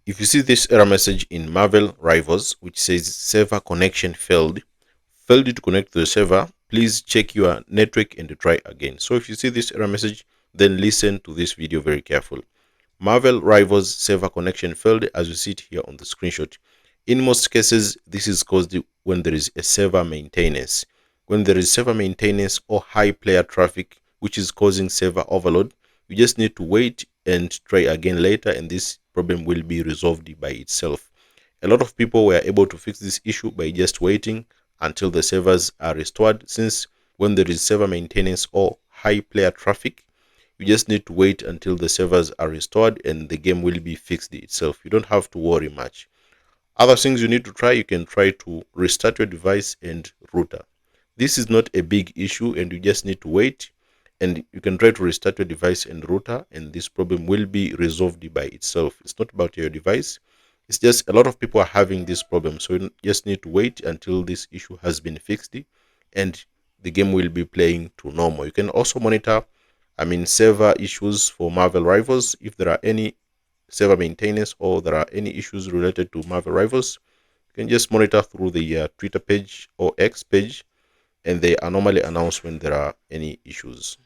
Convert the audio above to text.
If you see this error message in Marvel Rivals, which says server connection failed to connect to the server, please check your network and try again. So if you see this error message, then listen to this video very careful. Marvel Rivals server connection failed, as you see it here on the screenshot. In most cases, this is caused when there is a server maintenance. When there is server maintenance or high player traffic, which is causing server overload, you just need to wait and try again later, and this problem will be resolved by itself. A lot of people were able to fix this issue by just waiting until the servers are restored, since when there is server maintenance or high player traffic, you just need to wait until the servers are restored and the game will be fixed itself. You don't have to worry much. Other things you need to try, you can try to restart your device and router. This is not a big issue and you just need to wait, and you can try to restart your device and router, and this problem will be resolved by itself. It's not about your device. It's just a lot of people are having this problem. So you just need to wait until this issue has been fixed and the game will be playing to normal. You can also monitor, server issues for Marvel Rivals. If there are any server maintenance or there are any issues related to Marvel Rivals, you can just monitor through the Twitter page or X page, and they are normally announced when there are any issues.